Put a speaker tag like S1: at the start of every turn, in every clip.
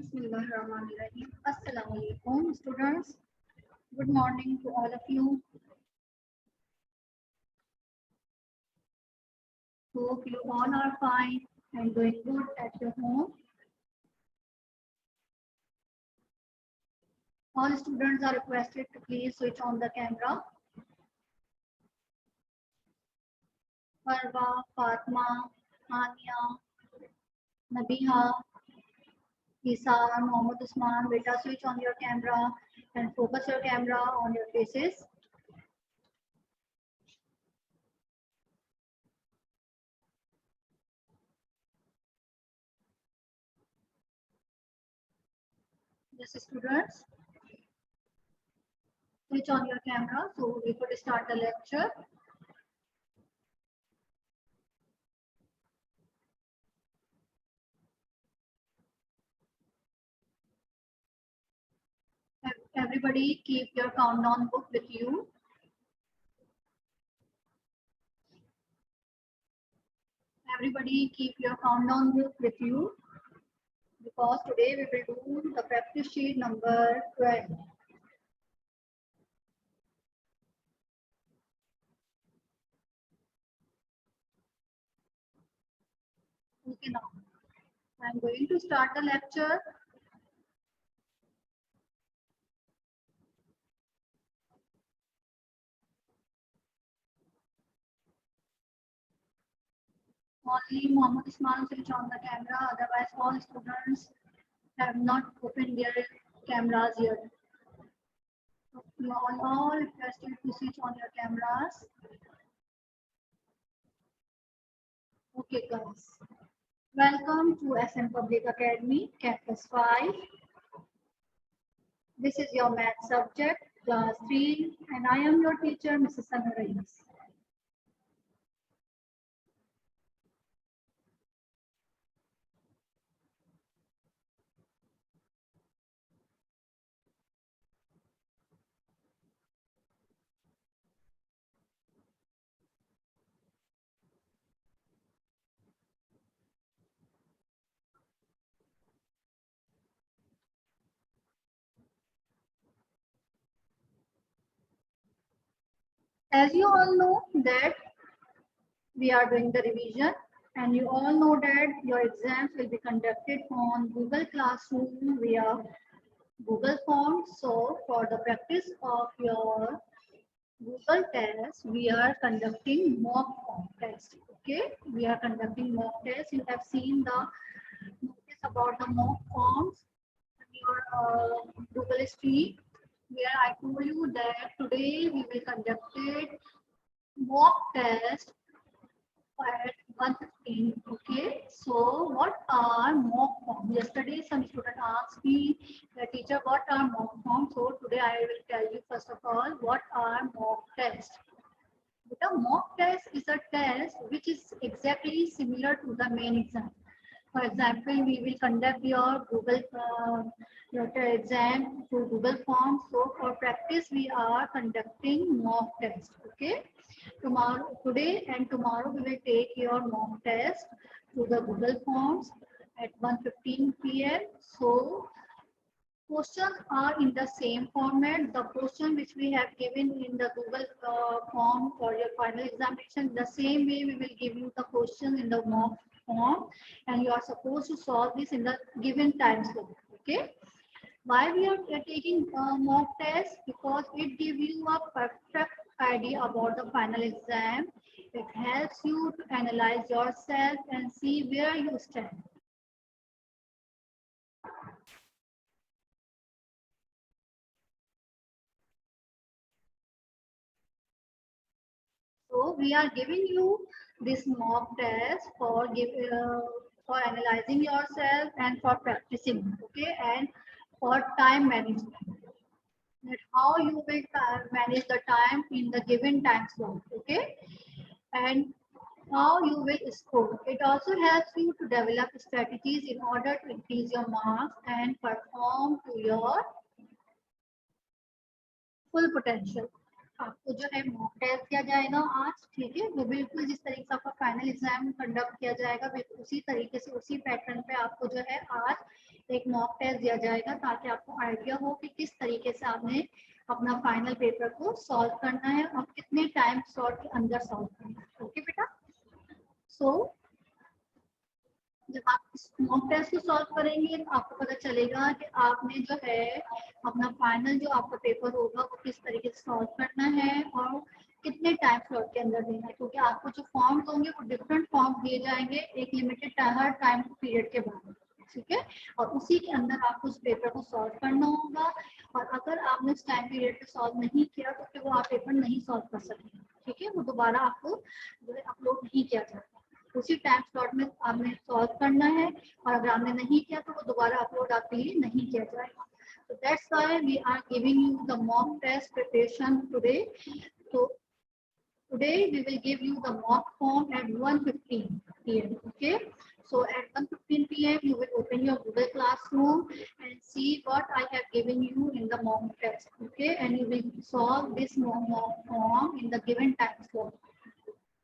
S1: Bismillahirrahmanirrahim. Assalamu alaikum, students. Good morning to all of you. Hope you all are fine and doing good at your home. All students are requested to please switch on the camera. Farwa, Fatma, Ania, Nabiha, Isa, Mohammad Usman, beta switch on your camera and focus your camera on your faces. Yes, students, switch on your camera so we could start the lecture. Everybody keep your countdown book with you. Everybody keep your countdown book with you because today we will do the practice sheet number 12. Okay, now I'm going to start the lecture. Only Mohammad Ismail switch on the camera, otherwise all students have not opened their cameras yet. You are all requested to switch on your cameras. Okay, guys. Welcome to SM Public Academy, Campus 5. This is your math subject, class 3, and I am your teacher, Mrs. Sana Reyes. As you all know that we are doing the revision and you all know that your exams will be conducted on Google Classroom via Google Forms. So for the practice of your Google test, we are conducting mock form test. Okay, we are conducting mock test. You have seen the notice about the mock forms in your Google Street, where I told you that today we will conduct mock test at 1:15. Okay, so what are mock forms? Yesterday some student asked me, the teacher, what are mock forms? So today I will tell you first of all what are mock tests. The mock test is a test which is exactly similar to the main exam. For example, we will conduct your Google your exam through Google Forms. So for practice, we are conducting mock test. Okay. Today and tomorrow, we will take your mock test through the Google Forms at 1:15 p.m. So questions are in the same format. The question which we have given in the Google form for your final examination, the same way we will give you the question in the mock form, and you are supposed to solve this in the given time slot. Okay. Why we are taking mock test? Because it gives you a perfect idea about the final exam. It helps you to analyze yourself and see where you stand. So we are giving you this mock test for analyzing yourself and for practicing, okay, and for time management. That how you will manage the time in the given time slot, okay, and how you will score. It also helps you to develop strategies in order to increase your marks and perform to your full potential. आपको जो है mock test किया जाएगा आज, ठीक है, वो बिल्कुल जिस तरीके से आपका फाइनल एग्जाम कंडक्ट किया जाएगा बिल्कुल उसी तरीके से उसी पैटर्न पे आपको जो है आज एक मॉक टेस्ट दिया जाएगा ताकि आपको आइडिया हो कि किस तरीके से आपने अपना फाइनल पेपर को सॉल्व करना है और कितने टाइम स्लॉट के अंदर सॉल्व करना है. ओके बेटा, सो जब आप इस मॉक टेस्ट को सॉल्व करेंगे तो आपको पता चलेगा कि आपने जो है अपना फाइनल जो आपका पेपर होगा वो किस तरीके से सॉल्व करना है और कितने टाइम स्लॉट के अंदर देना है, क्योंकि आपको जो फॉर्म्स होंगे वो डिफरेंट फॉर्म दिए जाएंगे एक लिमिटेड हर टाइम पीरियड के बाद, ठीक है, और उसी के अंदर आपको उस पेपर को सॉल्व करना होगा. और अगर आपने उस टाइम पीरियड पे सॉल्व नहीं किया तो फिर वो आप पेपर नहीं सॉल्व कर सकेंगे, ठीक है, वो दोबारा आपको जो है अपलोड नहीं किया जाएगा. उसी टाइम स्लॉट में आपने सॉल्व करना है और अगर आपने नहीं किया तो वो दोबारा अपलोड आपके लिए नहीं किया जाएगा. So that's why we are giving you the mock test preparation today. So today we will give you the mock form at 1:15 p.m. Okay. So at 1:15 p.m. you will open your Google Classroom and see what I have given you in the mock test. Okay, and you will solve this mock form in the given time slot.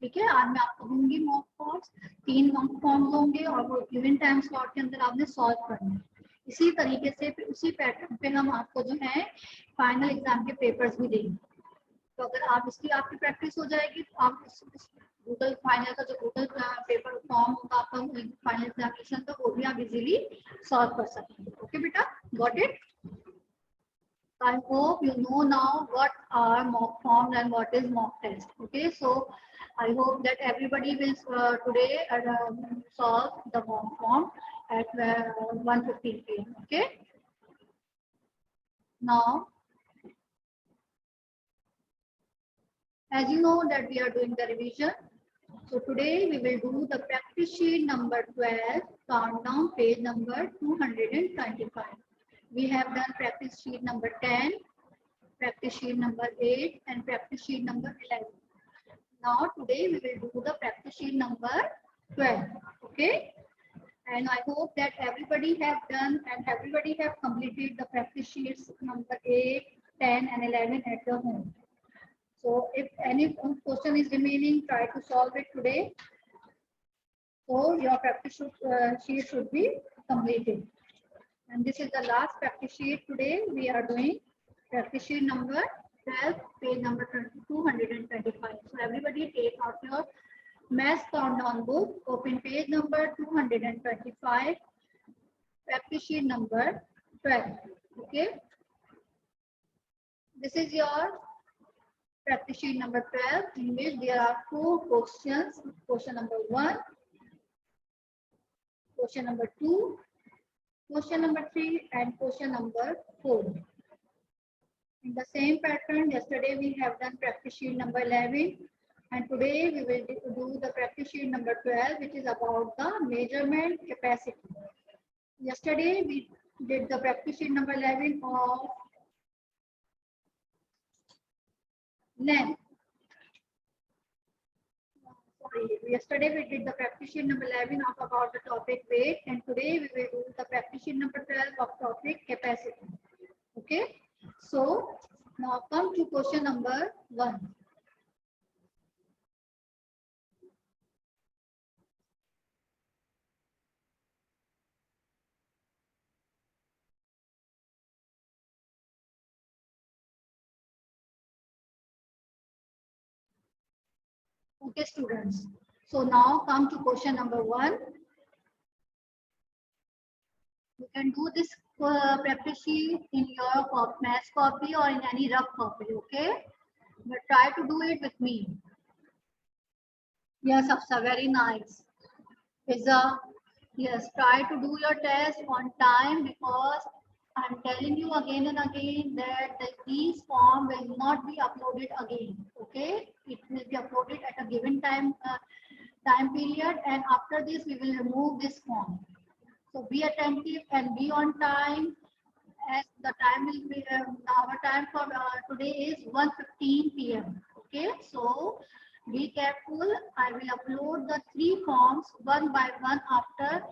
S1: ठीक है, आज मैं आपको दूंगी mock forms, 3 mock forms होंगे और वो given time slot के अंदर आपने सॉल्व करना है. इसी तरीके से फिर उसी पैटर्न पे हम आपको जो है फाइनल एग्जाम के पेपर्स भी देंगे. तो अगर आप इसकी आपकी प्रैक्टिस हो जाएगी तो आप गूगल फाइनल का जो गूगल पेपर फॉर्म होगा आपका फाइनल एग्जामिनेशन का वो भी आप इजीली सॉल्व कर सकेंगे. ओके बेटा, got it? I hope you know now what are mock forms and what is mock test. Okay, so I hope that everybody will today solve the mock form at 1:15 p.m. Okay. Now, as you know that we are doing the revision. So today we will do the practice sheet number 12, countdown page number 225. We have done practice sheet number 10, practice sheet number 8 and practice sheet number 11. Now today we will do the practice sheet number 12. Okay, and I hope that everybody have done and everybody have completed the practice sheets number 8, 10 and 11 at your home. So if any question is remaining, try to solve it today. So your practice sheet should be completed. And this is the last practice sheet today. We are doing practice sheet number 12, page number 225. So everybody take out your math countdown book, open page number 225, practice sheet number 12. Okay. This is your practice sheet number 12 in which there are 4 questions. Question number 1, question number 2, question number 3 and question number 4. In the same pattern, yesterday we have done practice sheet number 11 and today we will do the practice sheet number 12 which is about the measurement capacity. Yesterday we did the practice sheet number 11 of length. Sorry, yesterday we did the practice sheet number 11 of about the topic weight and today we will do the practice sheet number 12 of topic capacity. Okay, so now come to question number 1. Okay, students. So now come to question number 1. You can do this practice sheet in your math copy or in any rough copy, okay? But try to do it with me. Yes, Afsa, very nice. Pizza, yes, try to do your test on time because I'm telling you again and again that these form will not be uploaded again, okay? It will be uploaded at a given time time period, and after this we will remove this form. So be attentive and be on time, as the time will be our time for today is 1:15 p.m. Okay, so be careful. I will upload the 3 forms one by one after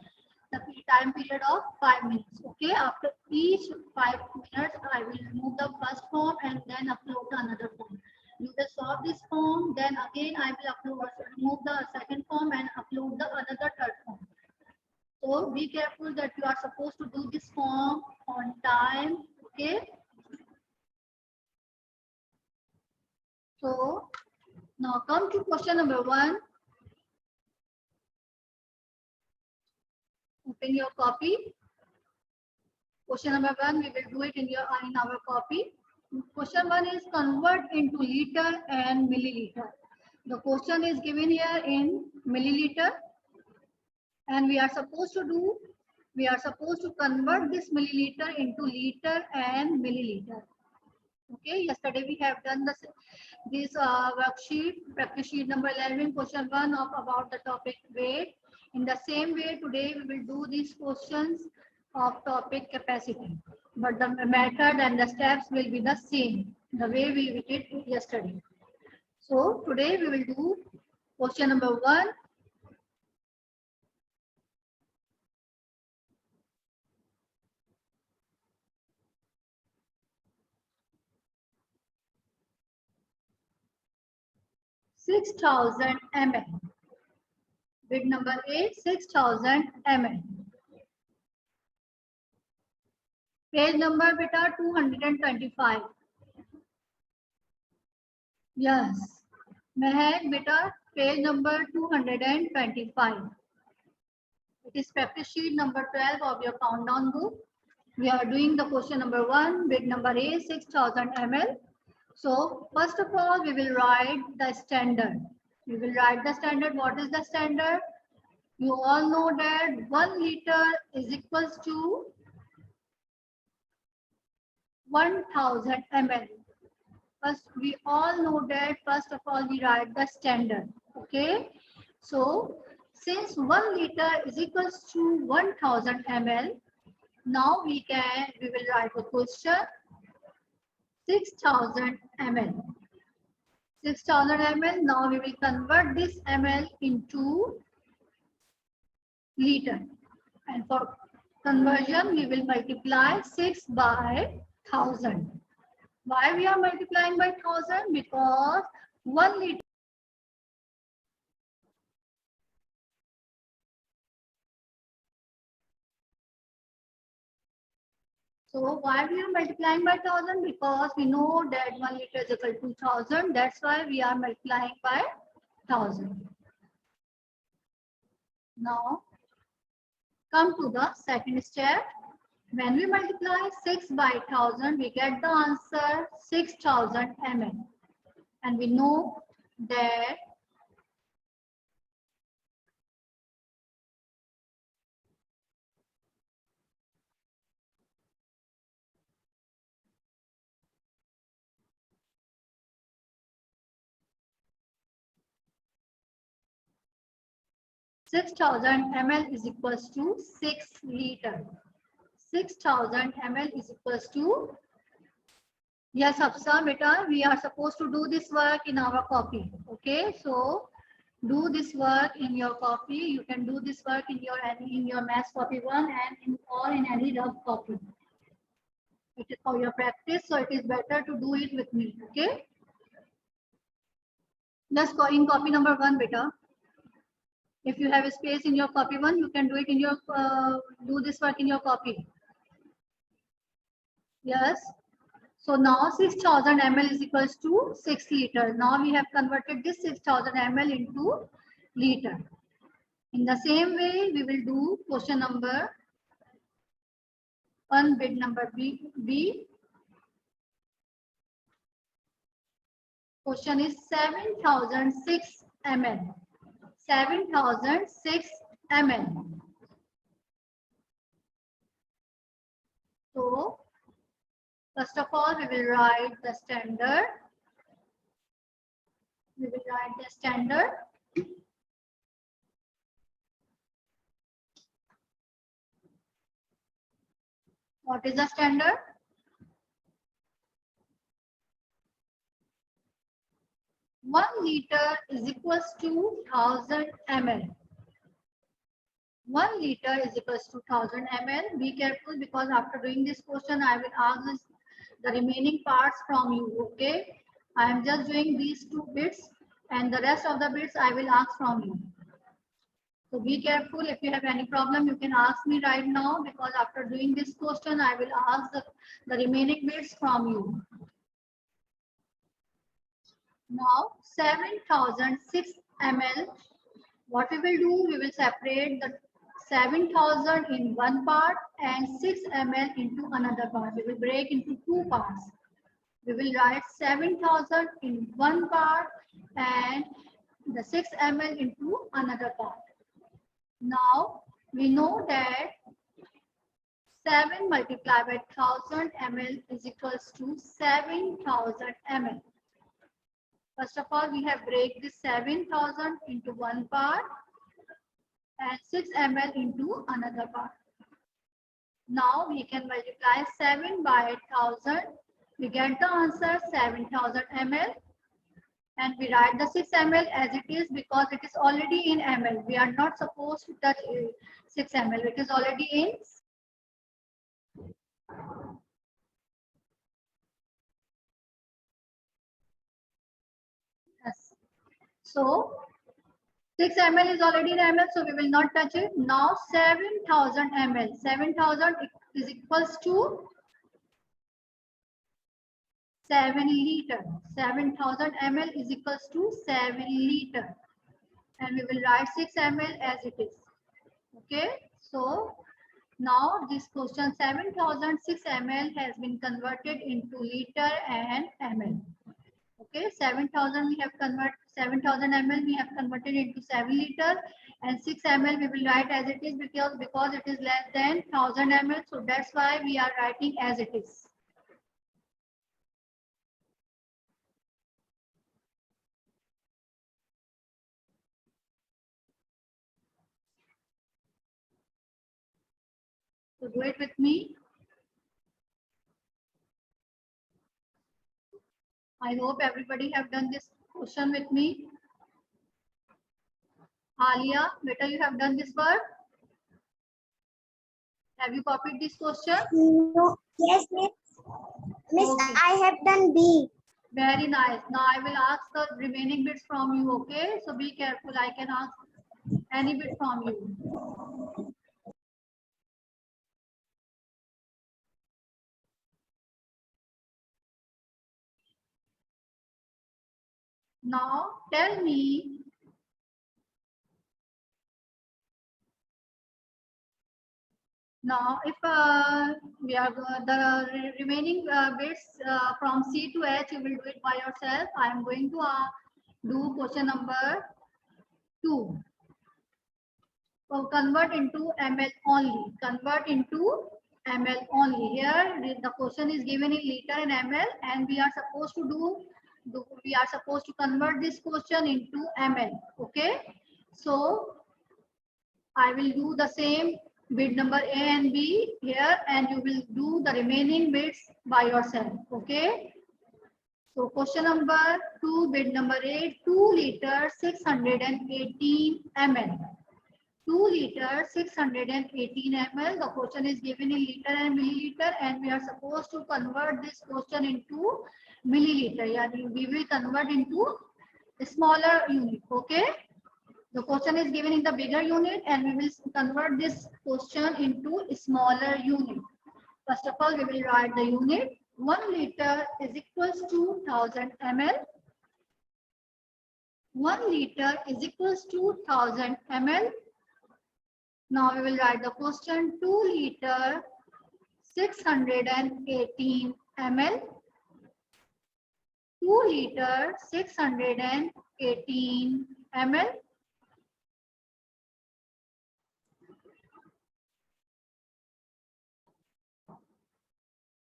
S1: the time period of 5 minutes. Okay, after each 5 minutes I will remove the first form and then upload another form. You will solve this form, then again I will remove the second form and upload the another third form. So be careful that you are supposed to do this form on time. Okay, so now come to question number 1. Open your copy. Question number 1, we will do it in our copy. Question 1 is convert into liter and milliliter. The question is given here in milliliter, and we are supposed to convert this milliliter into liter and milliliter. Okay, yesterday we have done this worksheet, practice sheet number 11, question 1 of about the topic weight. In the same way, today we will do these questions of topic capacity, but the method and the steps will be the same, the way we did yesterday. So today we will do question number 1. (6,000 ml). Bit number A, 6,000 ml. Page number beta 225. Yes. Mehak beta, page number 225. It is practice sheet number 12 of your countdown book. We are doing the question number 1, bit number A, 6,000 ml. So first of all, we will write the standard. We will write the standard. What is the standard? You all know that 1 liter is equals to 1000 ml. First, we all know that first of all we write the standard. Okay, so since 1 liter is equals to 1000 ml, now we will write the question 6,000 ml. 6,000 ml. Now we will convert this ml into liter, and for conversion we will multiply 6 by 1000. Why we are multiplying by 1000? Because 1 liter. So why we are multiplying by 1000? Because we know that 1 liter is equal to 1000. That's why we are multiplying by 1000. Now come to the second step. When we multiply 6 by 1000, we get the answer 6,000 ml. And we know that (6,000 ml is equals to 6 liter. 6,000 ml is equals to, yes, Hafsa, beta, we are supposed to do this work in our copy. Okay, so do this work in your copy. You can do this work in your maths copy 1 and in any rough copy. It is for your practice, so it is better to do it with me. Okay, just go in copy number 1, beta. If you have a space in your copy 1, you can do it in your do this work in your copy. Yes. So now 6,000 ml is equals to 6 liter. Now we have converted this 6,000 ml into liter. In the same way, we will do question number 1, bit number B. Question is 7,006 ml. 7,006 ml. So first of all, we will write the standard. We will write the standard. What is the standard? One liter is equals to 1000 ml. 1 liter is equals to 1000 ml. Be careful because after doing this question, I will ask the remaining parts from you. Okay. I am just doing these two bits and the rest of the bits I will ask from you. So be careful. If you have any problem, you can ask me right now because after doing this question, I will ask the remaining bits from you. Now 7006 ml. What we will do, we will separate the 7000 in one part and 6 ml into another part. We will break into two parts. We will write 7000 in one part and the 6 ml into another part. Now we know that 7 multiplied by 1000 ml is equals to 7000 ml. First of all, we have break this 7000 into one part and 6 ml into another part. Now we can multiply 7 by 1000. We get the answer 7000 ml. And we write the 6 ml as it is because it is already in ml. We are not supposed to touch 6 ml. It is already in. Yes. So 6 ml is already in ml, so we will not touch it. Now 7000 ml. 7000 is equals to 7 liter. 7000 ml is equals to 7 liter. And we will write 6 ml as it is. Okay. So now this question 7006 ml has been converted into liter and ml. Okay, 7000 we have converted 7000 ml we have converted into 7 liter and 6 ml we will write as it is because it is less than 1000 ml. So that's why we are writing as it is. So do it with me. I hope everybody have done this question with me. Alia, beta, you have done this work? Have you copied this question?
S2: No. Yes, miss. Miss,
S1: Okay.
S2: I have done B.
S1: Very nice. Now I will ask the remaining bits from you. Okay, so be careful. I can ask any bit from you. Now tell me now if we are the remaining bits from C to H, you will do it by yourself. I am going to do question number 2. So convert into ml only. Convert into ml only. Here the question is given in liter and ml, and we are supposed to we are supposed to convert this question into ml. Okay. So I will do the same bit number A and B here, and you will do the remaining bits by yourself. Okay. So question number 2, bit number A, 2 liter 618 ml. 2 liter 618 ml. The question is given in liter and milliliter, and we are supposed to convert this question into milliliter. Yani we will convert into a smaller unit. Okay. The question is given in the bigger unit, and we will convert this question into a smaller unit. First of all, we will write the unit. 1 liter is equals to 1000 ml. 1 liter is equals to 1000 ml. Now we will write the question 2 liter 618 ml. 2 liter 618 ml.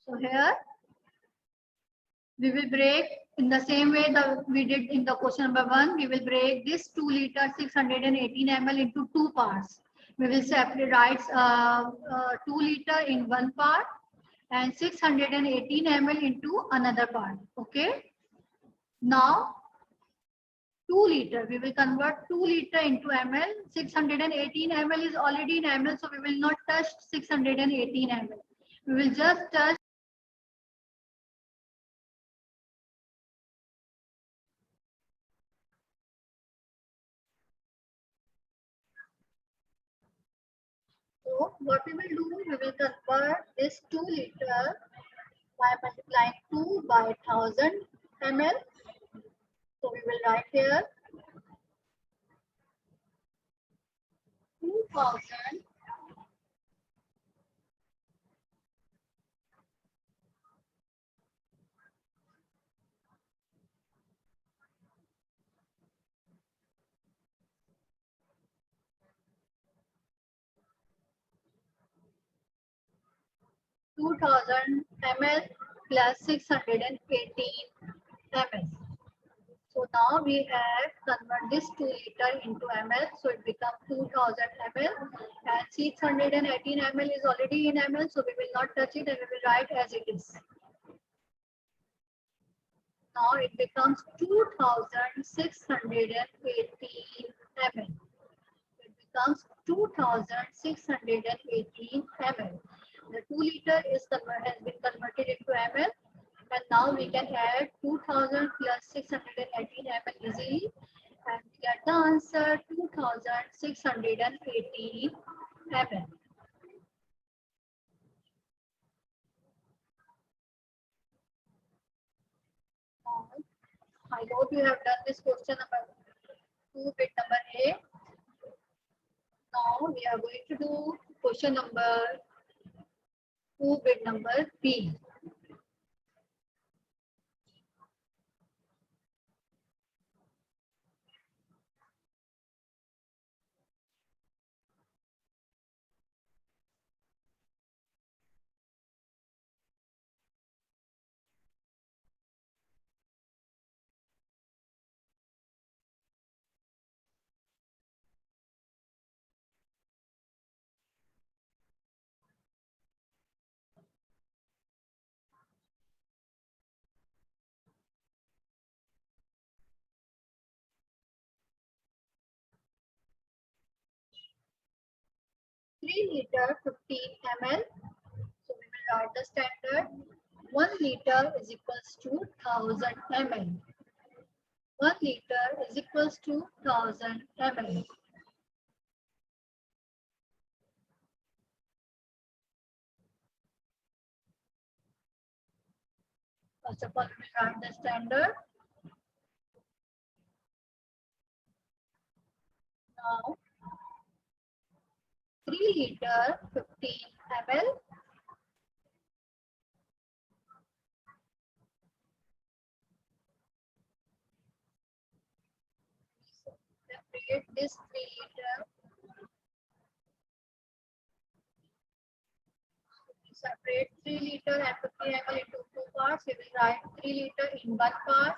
S1: So here we will break in the same way that we did in the question number 1. We will break this 2 liter 618 ml into two parts. We will separate 2 liter in one part and 618 ml into another part. Okay. Now 2 liter, we will convert 2 liter into ml. 618 ml is already in ml, so we will not touch 618 ml. We will just touch so what we will do, we will convert this 2 liter by multiplying 2 by 1000 ml. So we will write here 2000 2000 ml plus 618 ml. So now we have convert this 2 liter into ml. So it becomes 2000 ml and 618 ml is already in ml. So we will not touch it and we will write as it is. Now it becomes 2618 ml. It becomes 2618 ml. The 2 liter has been converted into ml. And now we can add 2000 plus 618 ml easily and get the answer 2618 ml. I hope you have done this question number 2 bit number A. Now we are going to do question number 2 bit number B. 3 liter 15 ml. So we will write the standard. 1 liter is equals to 1000 ml. 1 liter is equals to 1000 ml. First of all, we will write the standard. Now 3 liter 15 ml. Separate this 3 liter. Separate 3 liter and 15 ml into two parts. We will write 3 liter in one part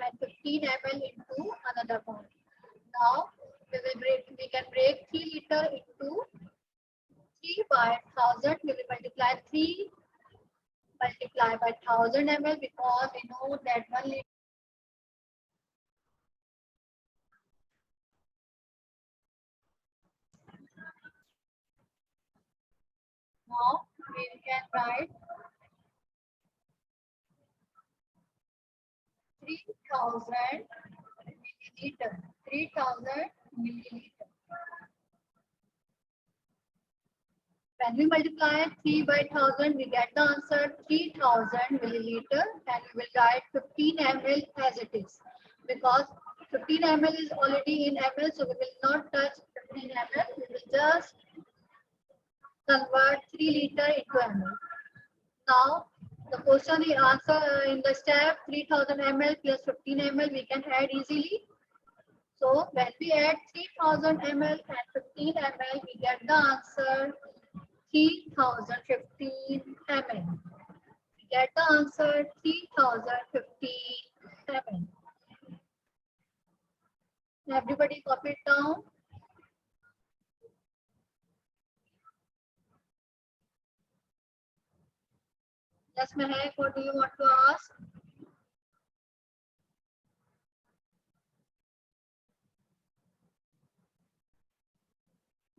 S1: and 15 ml into another part. Now we can break 3 liter into 3 by 1000. We will multiply 3 multiply by 1000 ml because we know that 1 liter. Now we can write 3000 milliliter. 3000 milliliter. When we multiply 3 by 1000, we get the answer 3000 milliliter and we will write 15 ml as it is. Because 15 ml is already in ml, so we will not touch 15 ml. We will just convert 3 liter into ml. Now, the question is answer in the step 3000 ml plus 15 ml, we can add easily. So, when we add 3000 ml and 15 ml, we get the answer 3015 ml. We get the answer 3015 ml. Everybody copy it down. Yes, Mehak, what do you want to ask?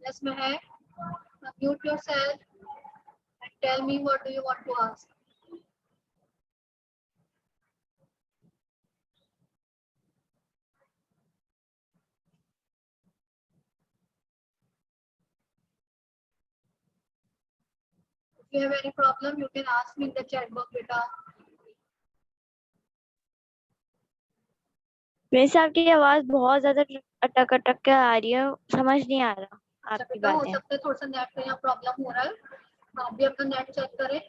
S1: Yes, Mehak, mute yourself and tell me what do you want to ask. If you have any problem, you can ask me in the chat box, beta.
S3: मेरे साहब की आवाज बहुत ज्यादा अटक अटक के आ रही है, समझ नहीं आ रहा
S1: अच्छा
S3: आपकी
S1: बेटा, हो
S3: बातें।
S1: सकता है थोड़ा सा नेट का यहाँ प्रॉब्लम हो रहा है, आप भी अपना नेट चेक करें।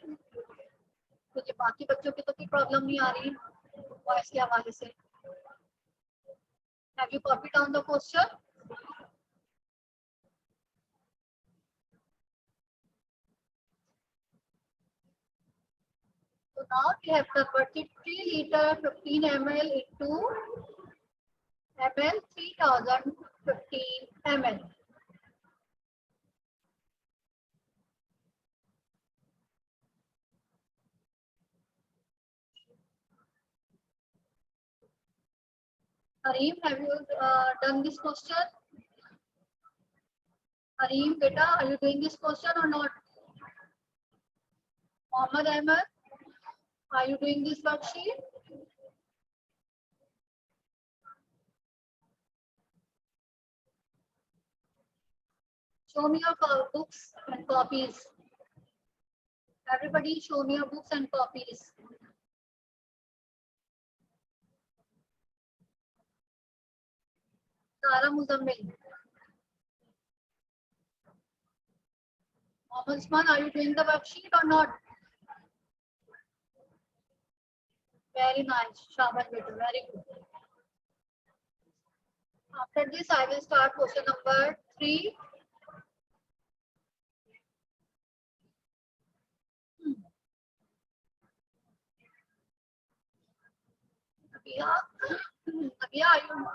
S1: मुझे बाकी बच्चों की तो कोई प्रॉब्लम नहीं आ रही वॉइस के हवाले से। Have you copied down the question? So now we have converted 3 liter 15 ml into ml 3015 ml. Hareem, have you done this question? Hareem, beta, are you doing this question or not? Mohammed Ahmed, are you doing this worksheet? Show me your books and copies. Everybody show me your books and copies. Sara Muzammil. Mohammed Usman, are you doing the worksheet or not? Very nice. Shabash beta, very good. After this, I will start question number 3. Abhiya, Abhiya, are you?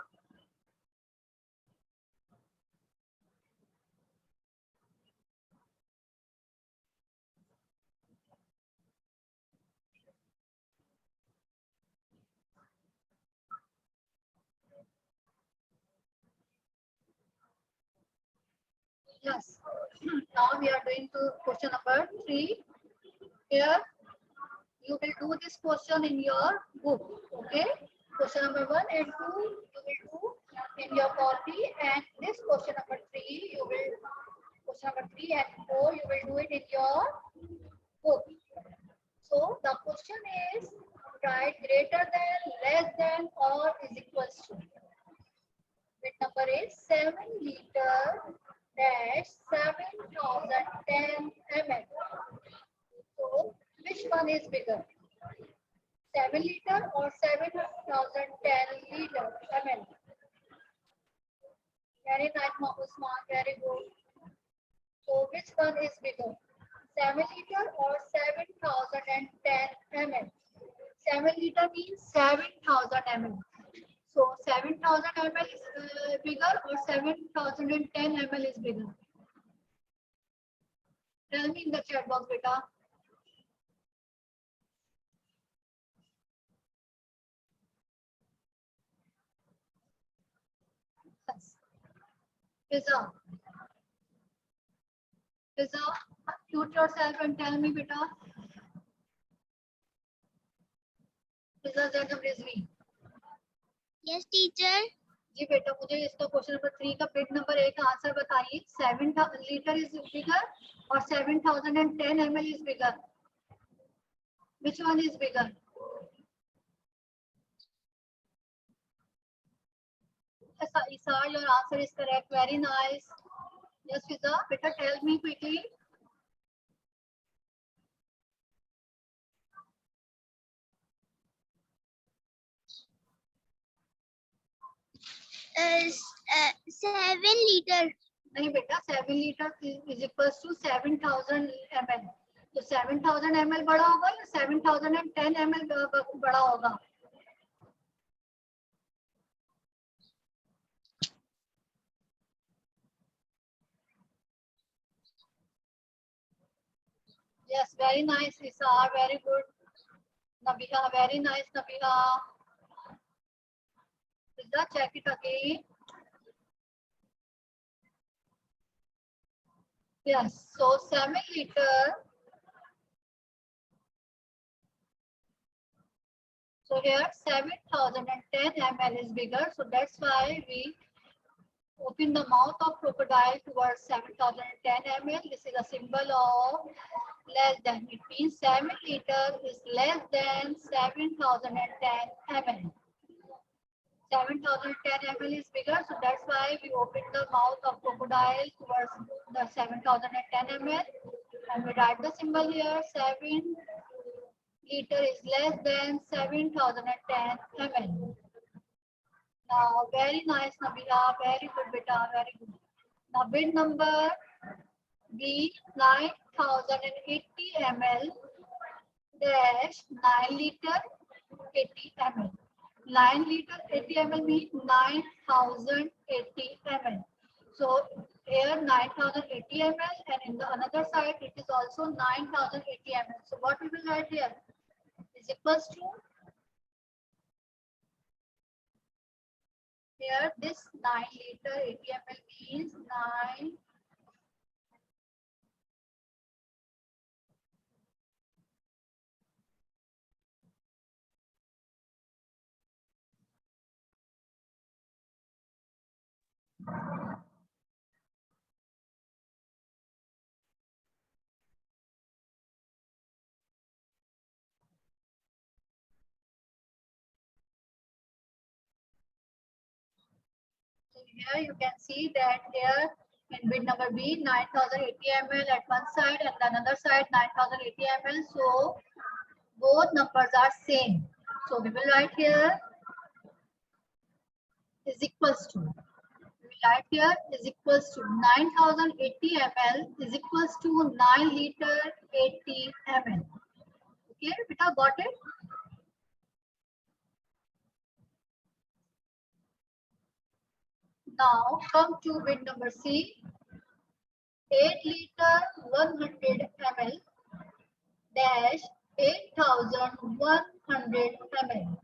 S1: Yes. Now we are doing to question number 3. Here you will do this question in your book. Okay. Question number 1 and 2 you will do in your copy, and this question number 3 you will question number 3 and 4 you will do it in your book. So the question is write greater than, less than, or is equals to. The number is 7 liter dash 7010 ml. So which one is bigger? 7 liter or 7010 liter ml? Very nice, Usman. Very good. So which one is bigger? 7 liter or 7010 ml? 7 liter means 7000 ml. So 7000 ml is bigger or 7010 ml is bigger? Tell me in the chat box, beta. Yes. Pizza. Pizza. Mute yourself and tell me, beta. Pizza Zainab Rizvi.
S2: Yes, teacher.
S1: जी बेटा, मुझे इसका question number 3 का page number 1 का answer बताइए. 7 liter is bigger or 7010 ml is bigger? Which one is bigger? Yes, Isa, your answer is correct. Very nice. Yes, Fiza, better tell me quickly.
S2: Uh, 7 liter.
S1: नहीं बेटा, 7 liter is equals to 7000 ml. तो 7000 ml बड़ा होगा या 7010 ml बड़ा होगा? Yes, very nice, Isa. Very good. Nabiha, very nice, Nabiha. Lisa, check it again. Yes, so 7 liter. So here 7010 ml is bigger. So that's why we open the mouth of crocodile towards 7010 ml. This is a symbol of less than. It means 7 liter is less than 7010 ml. 7010 ml is bigger, so that's why we open the mouth of crocodile towards the 7010 ml, and we write the symbol here. 7 liter is less than 7010 ml. Now, very nice, Nabila. Very good, beta. Very good. Now, bid number B, 9080 ml dash 9 liter 80 ml. 9 liter 80 ml means 9080 ml. So here 9080 ml, and in the another side it is also 9080 ml. So what we will write here is equals to, here this 9 liter 80 ml means 9. So here you can see that here in bid number B, 9080 ml at one side and the another side 9080 ml. So both numbers are same. So we will write here is equals to. We will write here is equals to 9080 ml is equals to 9 liter 80 ml. Okay, Vita, got it? Now come to bid number C. 8 liter 100 ml dash 8100 ml.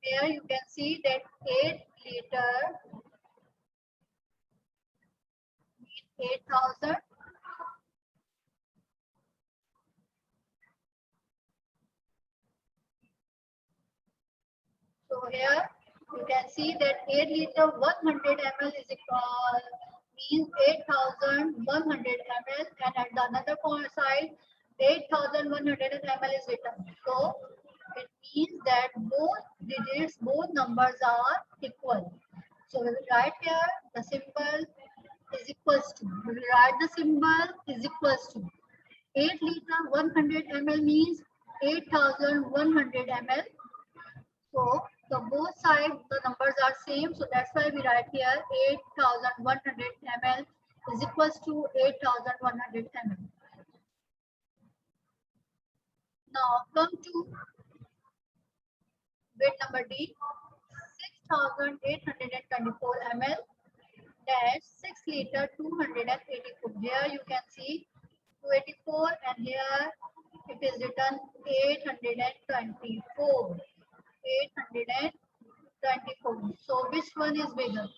S1: Here you can see that 8 liter 8000. So here you can see that 8 liter 100 ml is equal means 8100 ml, and at the another corner side 8100 ml is written. So it means that both digits, both numbers are equal. So we will write here the symbol is equals to. We will write the symbol is equals to 8 liter 100 ml means 8100 ml. So the both sides the numbers are same. So that's why we write here 8100 ml is equals to 8100 ml. Now come to bid number D, 6824 ml dash 6 liter 284. Here you can see 284 and here it is written 824. 824. So which one is bigger?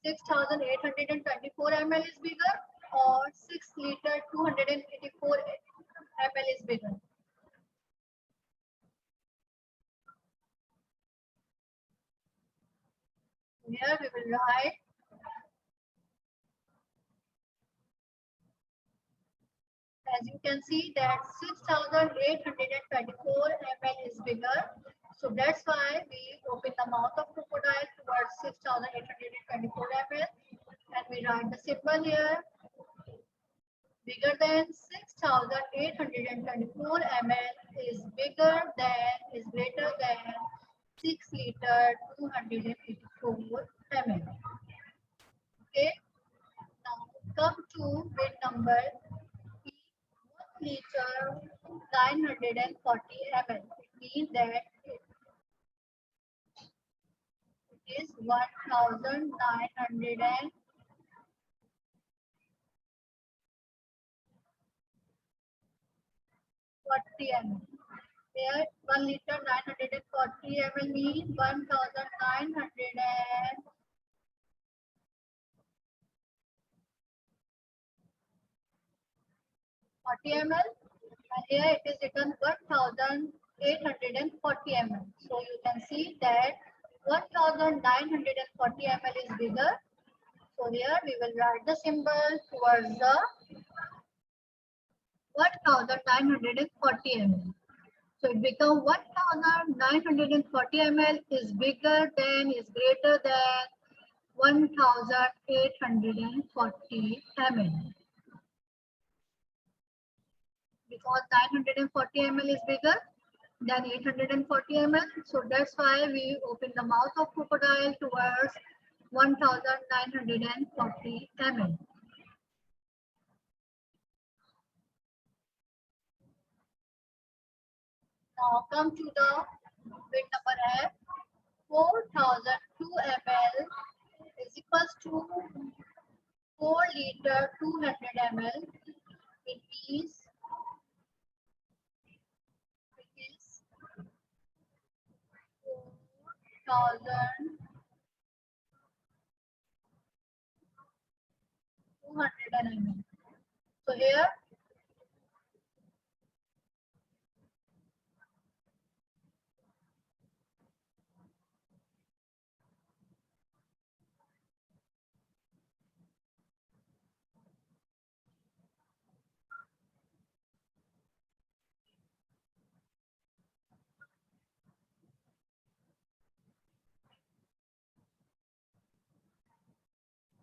S1: 6824 ml is bigger or 6 liter 284 ml is bigger? Here we will write as you can see that 6824 ml is bigger. So that's why we open the mouth of crocodile towards 6824 ml and we write the symbol here bigger than 6824 ml is bigger than is greater than 6 liter 284 ml. Okay, now come to bid number 1 liter 940 ml. It means that it is 1900 40 ml. Here 1 liter 940 ml means 1940 ml, and here it is written 1840 ml. So you can see that 1940 ml is bigger. So here we will write the symbol towards the 1940 ml. So it becomes 1940 ml is bigger than, is greater than 1840 ml. Because 940 ml is bigger than 840 ml. So that's why we open the mouth of crocodile towards 1940 ml. Now come to the bit number F. 4002 ml is equals to 4 liter 200 ml. It is 4,200 ml.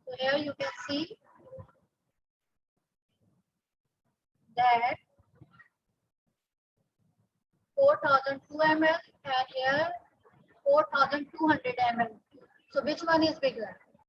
S1: So here you can see that 4002 ml and here 4200 ml. So which one is bigger?